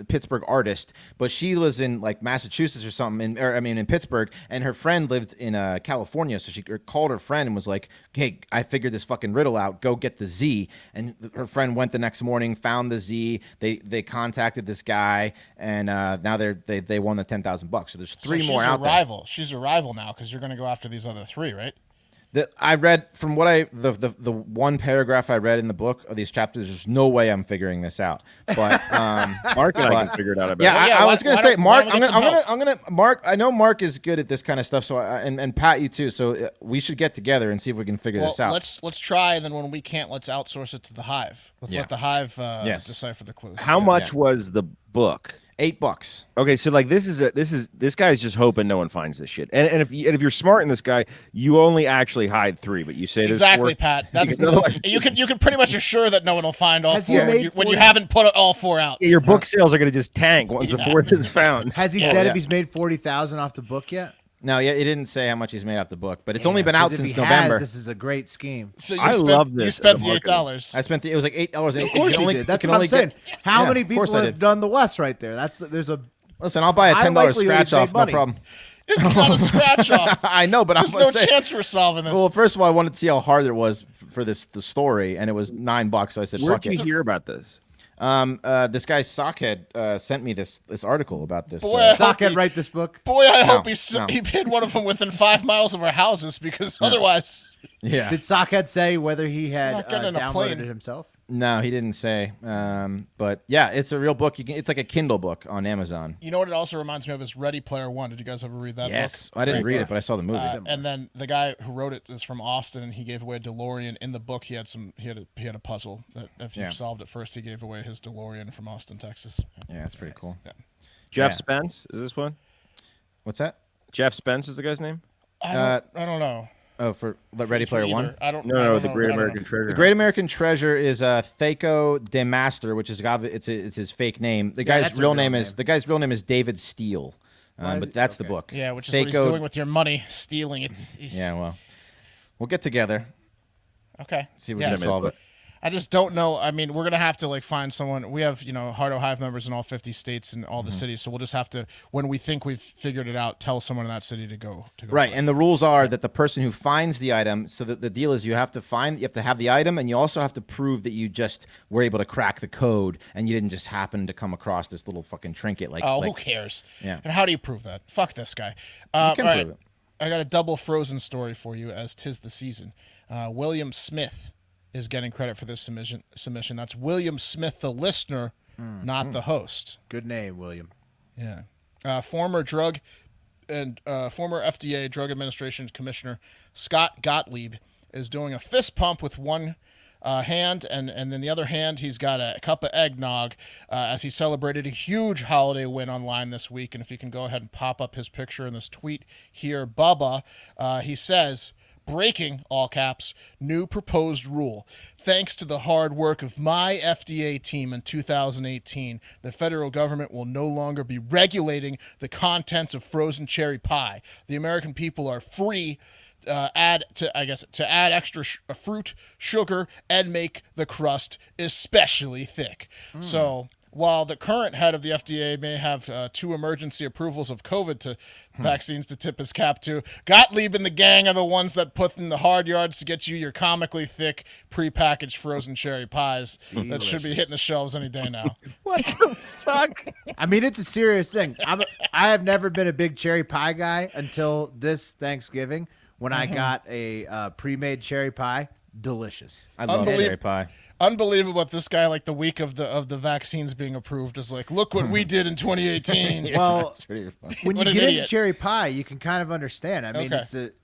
Pittsburgh artist, but she was in like Massachusetts or something, in Pittsburgh, and her friend lived in California. So she called her friend and was like, hey, I figured this fucking riddle out. Go get the Z. And her friend went the next morning, found the Z. They contacted this guy, and now they won the $10,000. So there's 3 more out there. She's a rival now because you're going to go after these other 3, right? I read from what the one paragraph I read in the book of these chapters. There's no way I'm figuring this out. But Mark and I can figure it out. I was gonna say, Mark. I'm gonna. Mark. I know Mark is good at this kind of stuff. So and Pat, you too. So we should get together and see if we can figure this out. Let's try, and then when we can't, let's outsource it to the Hive. Let's let the Hive decipher the clues. How much was the book? $8. Okay, so like this guy's just hoping no one finds this shit. And if you're smart in this guy, you only actually hide 3, but you say there's exactly, 4. Pat. That's you can pretty much assure that no one will find all 4 when you haven't put all 4 out. Yeah, your book sales are going to just tank once the 4th is found. Has he said if he's made $40,000 off the book yet? No, yeah, he didn't say how much he's made off the book, but it's only been out since If he November. has, this is a great scheme. So love this. You spent as the a marketer. $8. I spent it was like $8. Of course you did. That's what I'm saying. How many people have done the West right there? Listen, I'll buy a $10 scratch off, no problem. It's not a scratch off. I know, but there's no chance we're solving this. Well, first of all, I wanted to see how hard it was for the story, and it was $9. So I said, "Where'd "Fuck it." you hear about this? This guy Sockhead sent me this article about this. Boy, Sockhead write this book? Boy, I hope he hid one of them within 5 miles of our houses, because otherwise. Yeah. Did Sockhead say whether he had downloaded it himself? No, he didn't say. But yeah, it's a real book. It's like a Kindle book on Amazon. You know what it also reminds me of is Ready Player One. Did you guys ever read that book? Yes. I didn't read it, but I saw the movies. And then the guy who wrote it is from Austin, and he gave away a DeLorean. In the book, he had a puzzle that if you solved it first, he gave away his DeLorean from Austin, Texas. Yeah, that's pretty cool. Yeah. Jeff Spence is this one? What's that? Jeff Spence is the guy's name? I don't know. Oh, for Ready Player One? No, the Great American Treasure. The Great American Treasure is Thaco DeMaster, which is it's his fake name. The guy's real name is David Steele, but that's the book. Yeah, which is what he's doing with your money, stealing it. Yeah, well, we'll get together. Okay. See if we can solve it. I just don't know. I mean, we're going to have to find someone. We have, Hardo Hive members in all 50 states and all the cities. So we'll just have to, when we think we've figured it out, tell someone in that city to go. Right. And the rules are that the person who finds the item, so that the deal is you have to have the item, and you also have to prove that you just were able to crack the code and you didn't just happen to come across this little fucking trinket. Who cares? Yeah. And how do you prove that? Fuck this guy. You can prove it. a double Frozen story for you, as 'tis the season. William Smith is getting credit for this submission. That's William Smith, the listener, not the host. Good name, William. Yeah. Former FDA Drug Administration Commissioner Scott Gottlieb is doing a fist pump with one hand, and then the other hand he's got a cup of eggnog as he celebrated a huge holiday win online this week. And if you can go ahead and pop up his picture in this tweet here, Bubba, he says, breaking, all caps, new proposed rule. Thanks to the hard work of my FDA team in 2018, the federal government will no longer be regulating the contents of frozen cherry pie. The American people are free add extra fruit, sugar, and make the crust especially thick. So while the current head of the FDA may have 2 emergency approvals of COVID vaccines to tip his cap to, Gottlieb and the gang are the ones that put in the hard yards to get you your comically thick prepackaged frozen cherry pies that should be hitting the shelves any day now. What the fuck? I mean, it's a serious thing. I have never been a big cherry pie guy until this Thanksgiving when I got a pre-made cherry pie. Delicious. I love cherry pie. Unbelievable. This guy, like the week of the vaccines being approved, is like, look what we did in 2018. Well, That's pretty funny. when What you an get into idiot. cherry pie, you can kind of understand. I mean, Okay.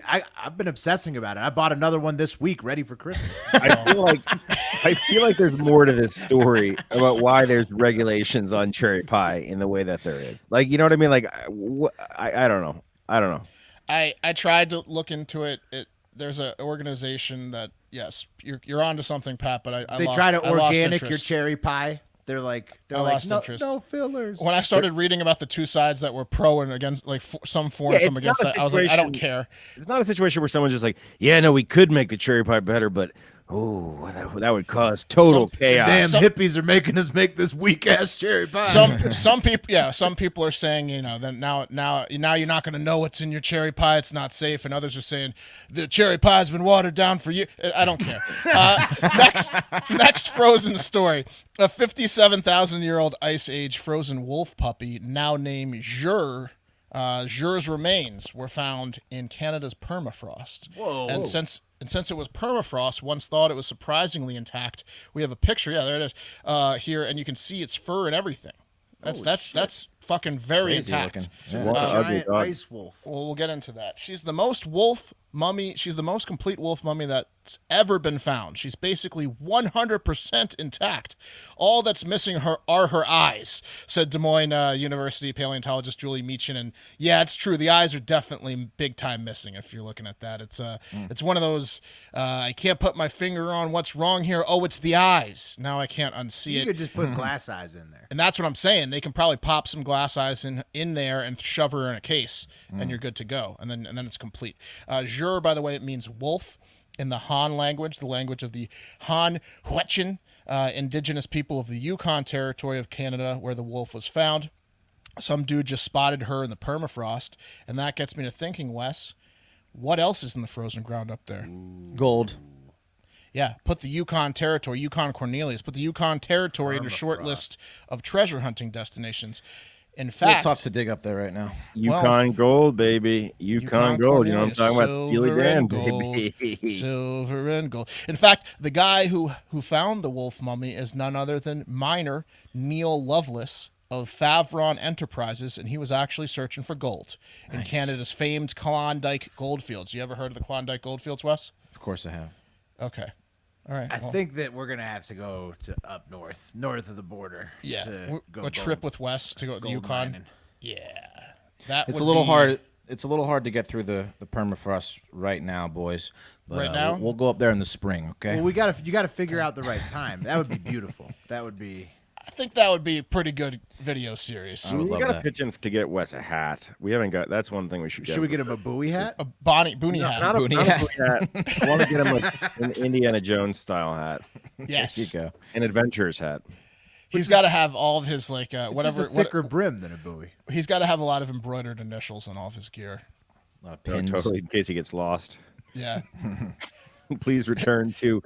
I've been obsessing about it. I bought another one this week, ready for Christmas. I feel like there's more to this story about why there's regulations on cherry pie in the way that there is. Like, you know what I mean? Like, I don't know. I don't know. I tried to look into it. There's an organization that, yes, you're onto something, Pat. But I They lost, try to I lost organic your interest. cherry pie. They're like lost no, interest. no fillers. When I started reading about the two sides that were pro and against, like some for and Yeah, some it's not against, a I was like, I don't situation- care. It's not a situation where someone's just like, yeah, no, we could make the cherry pie better, but that would cause total chaos. Damn hippies are making us make this weak ass cherry pie. Some people are saying, then now you're not going to know what's in your cherry pie. It's not safe. And others are saying the cherry pie's been watered down for years. I don't care. Next frozen story. A 57,000-year-old ice age frozen wolf puppy, now named Jur. Jur's remains were found in Canada's permafrost. Whoa. And since it was permafrost, once thought it was surprisingly intact. We have a picture. Yeah, there it is. Here, and you can see its fur and everything. That's fucking very Crazy intact. looking. She's Yeah. a giant dog. ice wolf. Well, we'll get into that. She's the most wolf mummy. She's the most complete wolf mummy that's ever been found. She's basically 100% intact. All that's missing are her eyes, said Des Moines University paleontologist Julie Meechin. And yeah, it's true. The eyes are definitely big time missing. If you're looking at that, it's one of those. I can't put my finger on what's wrong here. Oh, it's the eyes. Now I can't unsee You it. could just put glass eyes in there. And that's what I'm saying. They can probably pop some glass eyes in there and shove her in a case, and you're good to go. And then it's complete. Jur, by the way, it means wolf in the Han language, the language of the Han Huichin, indigenous people of the Yukon Territory of Canada, where the wolf was found. Some dude just spotted her in the permafrost, and that gets me to thinking, Wes, what else is in the frozen ground up there? Gold. Yeah, put the Yukon Territory, Yukon Cornelius, put the Yukon Territory in a short list of treasure hunting destinations. In It's a little fact, tough to dig up there right now. Yukon gold, baby. Yukon gold. You know what I'm talking about? Steely Silver Dan, and gold, baby. silver and gold. In fact, the guy who found the wolf mummy is none other than miner Neil Lovelace of Favron Enterprises, and he was actually searching for gold in Canada's famed Klondike goldfields. You ever heard of the Klondike goldfields, Wes? Of course I have. Okay. All right. I well, think that we're gonna have to go to up north of the border. yeah, to go a trip with Wes to go to the gold Yukon. mining. Yeah. That It's would a little be- hard. It's a little hard to get through the permafrost right now, boys. But, Right now? we'll go up there in the spring. Okay. Well, you gotta figure out the right time. That would be beautiful. That would be. I think that would be a pretty good video series. I would We love gotta that. pitch in to get Wes a hat. We haven't got. That's one thing we should get. Should we get him a Bowie hat? A boonie hat. Not a Boonie not hat. a Boonie hat. I want to get him like an Indiana Jones style hat, Yes. There you go. an adventurer's hat. He's got to have all of his like It's whatever. just a thicker brim than a Bowie. He's got to have a lot of embroidered initials on all of his gear. A lot of No, pins. totally, in case he gets lost. Yeah. Please return to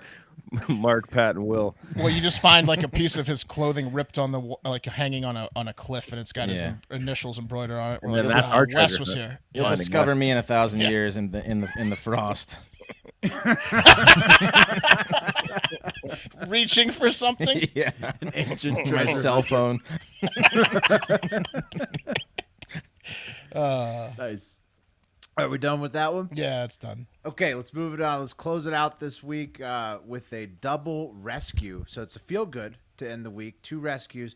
Mark, Pat, and Will. Well, you just find like a piece of his clothing ripped on the like hanging on a cliff, and it's got his initials embroidered on it. And We're then like, that's our Wes treasure. was here. You'll Finding discover that. me in 1,000 years in the frost. Reaching for something. Yeah, An ancient my cell phone. Nice. Are we done with that one? Yeah, it's done. Okay, let's move it on. Let's close it out this week with a double rescue. So it's a feel good to end the week. 2 rescues.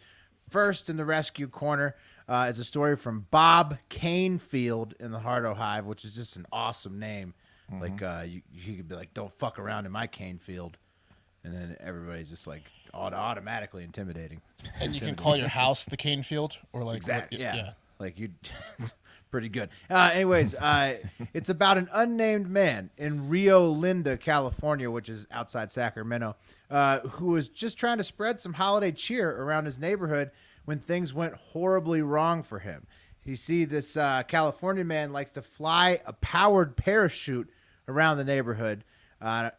First in the rescue corner is a story from Bob Canefield in the Hardo Hive, which is just an awesome name. Like you could be like, "Don't fuck around in my cane field," and then everybody's just like automatically intimidating. And you can call your house the cane field, or like Exactly. what- Yeah. Like you. Pretty good. Anyways, it's about an unnamed man in Rio Linda, California, which is outside Sacramento, who was just trying to spread some holiday cheer around his neighborhood when things went horribly wrong for him. You see, this California man likes to fly a powered parachute around the neighborhood.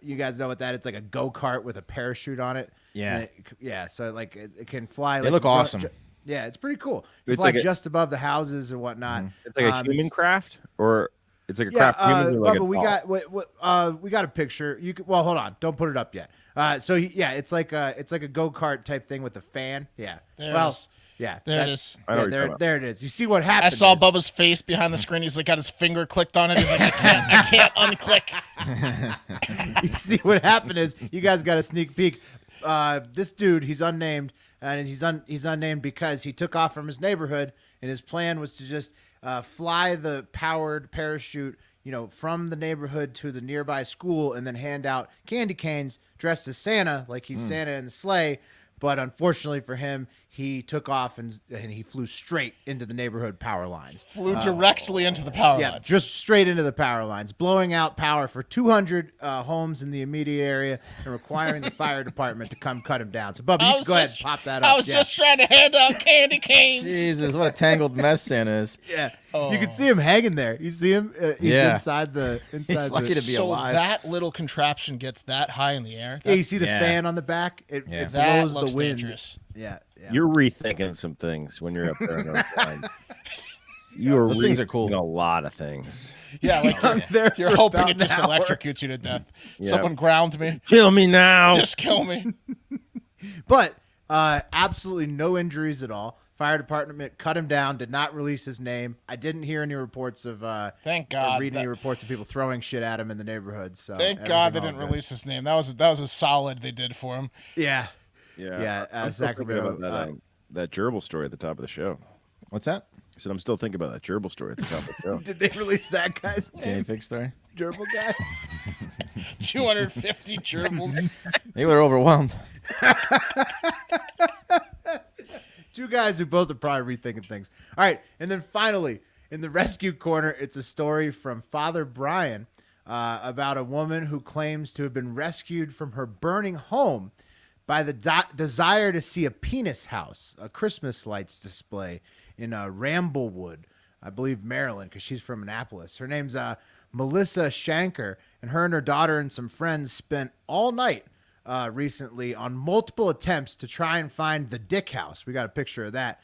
You guys know what that is? It's like a go-kart with a parachute on it. Yeah. And so like it can fly. They look awesome. Yeah, it's pretty cool. You It's fly like just above the houses and whatnot. It's like a human craft, or it's like a craft human. Or like we got a picture. You could, well, hold on, don't put it up yet. It's like a go kart type thing with a fan. Yeah. There well, it is. yeah, There it is. I know what you're talking about. there it is. You see what happened? I saw is- Bubba's face behind the screen. He's like got his finger clicked on it. He's like, I can't unclick. You see what happened is you guys got a sneak peek. This dude, he's unnamed, and he's unnamed because he took off from his neighborhood, and his plan was to just fly the powered parachute, from the neighborhood to the nearby school, and then hand out candy canes dressed as Santa, like he's Santa in the sleigh. But unfortunately for him, he took off and he flew straight into the neighborhood power lines. Flew directly into the power Yeah, lines. just straight into the power lines, blowing out power for 200 homes in the immediate area and requiring the fire department to come cut him down. So, Bubba, you can go ahead and pop that up. I was just trying to hand out candy canes. Jesus, what a tangled mess Santa is. Yeah. You can see him hanging there. You see him? He's inside the. He's lucky to be So alive. that little contraption gets that high in the air. Yeah, you see the Yeah. fan on the back? It That blows looks the wind. dangerous. Yeah. You're rethinking some things when you're up there on the line. You are Those things are cool. rethinking a lot of things. Yeah, like I'm there you're for hoping about it just an hour. electrocutes you to death. Yeah. Someone ground me. Kill me now. Just kill me. But absolutely no injuries at all. Fire department cut him down, did not release his name. I didn't hear any reports of Thank or God. read any reports of people throwing shit at him in the neighborhood. So Thank God they everything didn't all good. release his name. That was a solid they did for him. Yeah. Yeah, Yeah, I'm still thinking Sacramento, about that gerbil story at the top of the show. What's that? I said I'm still thinking about that gerbil story at the top of the show. Did they release that guy's Guinea name? pig story? Gerbil guy? 250 gerbils. They were overwhelmed. Two guys who both are probably rethinking things. All right, and then finally, in the rescue corner, it's a story from Father Brian about a woman who claims to have been rescued from her burning home by the desire to see a penis house, a Christmas lights display in Ramblewood, I believe Maryland, because she's from Annapolis. Her name's Melissa Shanker, and her and her daughter and some friends spent all night recently on multiple attempts to try and find the Dickhouse. We got a picture of that.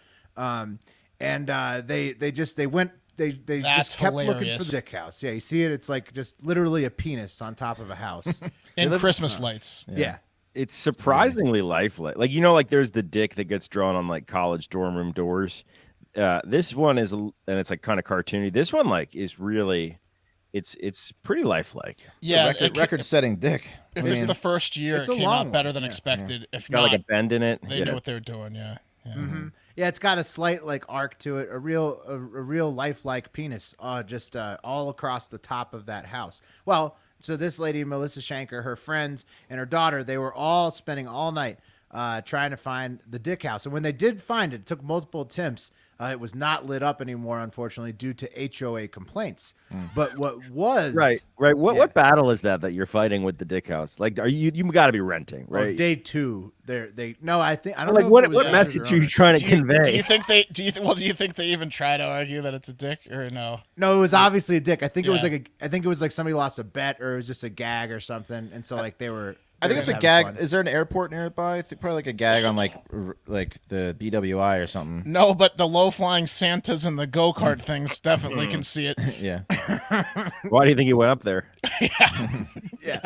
They just kept looking for hilarious. the Dickhouse. Yeah, you see it? It's like just literally a penis on top of a house. In Christmas lights. Yeah. It's surprisingly lifelike. Like there's the dick that gets drawn on like college dorm room doors. This one is, and it's like kind of cartoony. This one is really, it's pretty lifelike. Yeah, Record-setting dick. if it's the first year, it's it a came long out one. better than expected. If It's got not, like a bend in it. they Yeah. knew what they were doing. Yeah. Yeah, it's got a slight arc to it, a real lifelike penis, just all across the top of that house. Well, so this lady, Melissa Shanker, her friends and her daughter, they were all spending all night trying to find the Dickhouse. And when they did find it, it took multiple attempts. It was not lit up anymore, unfortunately, due to HOA complaints. But what was Right. What battle is that you're fighting with the Dickhouse? Like, are you got to be renting, Well, right? day two, I don't know. Like, If it what was message owners are or you owners. trying to Do you convey? think they even try to argue that it's a dick or no? No, it was obviously a dick. I think it was Yeah. I think it was like somebody lost a bet or it was just a gag or something, and so they were I think it's a having gag. fun. Is there an airport nearby? I think probably like a gag on like the BWI or something. No, but the low-flying Santas and the go-kart things definitely can see it. Yeah. Why do you think he went up there? Yeah.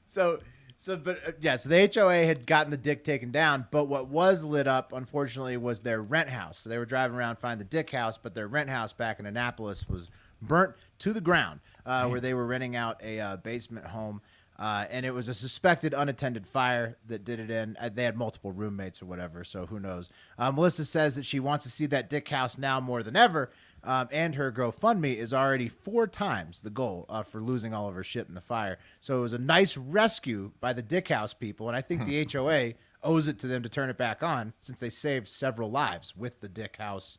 So the HOA had gotten the Dick taken down, but what was lit up, unfortunately, was their rent house. So they were driving around finding the Dickhouse, but their rent house back in Annapolis was burnt to the ground, where they were renting out a basement home. And it was a suspected unattended fire that did it in. They had multiple roommates or whatever, so who knows. Melissa says that she wants to see that Dickhouse now more than ever, and her GoFundMe is already 4 times the goal for losing all of her shit in the fire. So it was a nice rescue by the Dickhouse people, and I think the HOA owes it to them to turn it back on since they saved several lives with the Dickhouse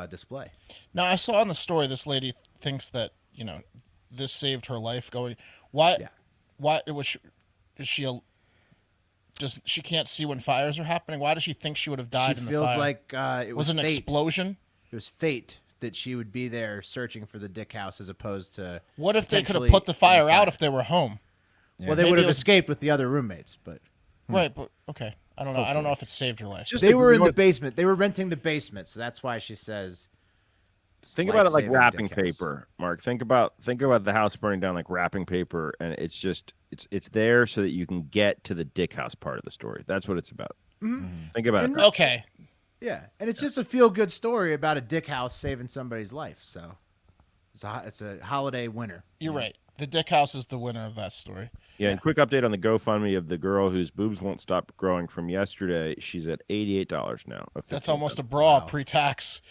display. Now, I saw in the story this lady thinks that, this saved her life going. Why? Yeah. Why it was? Is she a? Does she can't see when fires are happening? Why does she think she would have died She in the feels fire? like it was an fate. explosion. It was fate that she would be there searching for the Dickhouse as opposed to. What if they could have potentially put the fire in the out if they were home? Well, they Maybe would have it was- escaped with the other roommates, but Right, but okay. I don't know. I don't know if it saved her life. they were in the basement. They were renting the basement, so that's why she says. Think about it like life-saving wrapping Dickhouse. paper, Mark. Think about the house burning down like wrapping paper, and it's there so that you can get to the Dickhouse part of the story. That's what it's about. Think about it. Okay. Yeah, and it's just a feel-good story about a Dickhouse saving somebody's life. So it's a holiday winner. You're right. The Dickhouse is the winner of that story. Yeah, and quick update on the GoFundMe of the girl whose boobs won't stop growing from yesterday. She's at $88 now. That's almost a bra pre-tax.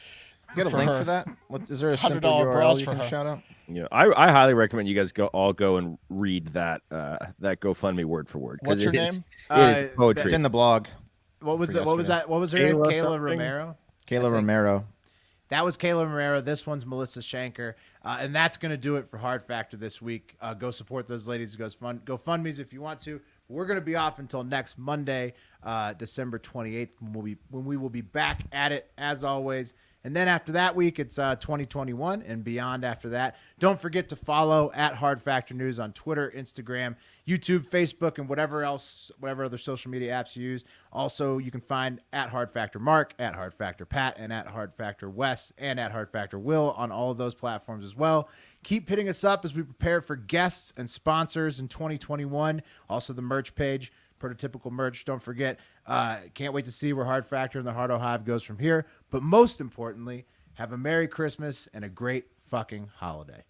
You got a For link her. for that? What is there a simple $100 URL bras you for can her. shout out? Yeah, I highly recommend you guys all go and read that GoFundMe word for word. 'Cause What's her it is- name? It is poetry. It's in the blog. What was For that? What was yesterday. that? What was her name? Kayla Kayla something? Romero. Kayla Romero. That was Kayla Romero. This one's Melissa Shanker. And that's going to do it for Hard Factor this week. Go support those ladies. GoFundMes if you want to. We're going to be off until next Monday, December 28th, when we will be back at it as always. And then after that week, it's 2021 and beyond after that. Don't forget to follow at Hard Factor News on Twitter, Instagram, YouTube, Facebook, and whatever other social media apps you use. Also, you can find at Hard Factor Mark, at Hard Factor Pat, and at Hard Factor Wes, and at Hard Factor Will on all of those platforms as well. Keep hitting us up as we prepare for guests and sponsors in 2021. Also, the merch page. Prototypical merch. Don't forget. Can't wait to see where Hard Factor and the Hardo Hive goes from here. But most importantly, have a Merry Christmas and a great fucking holiday.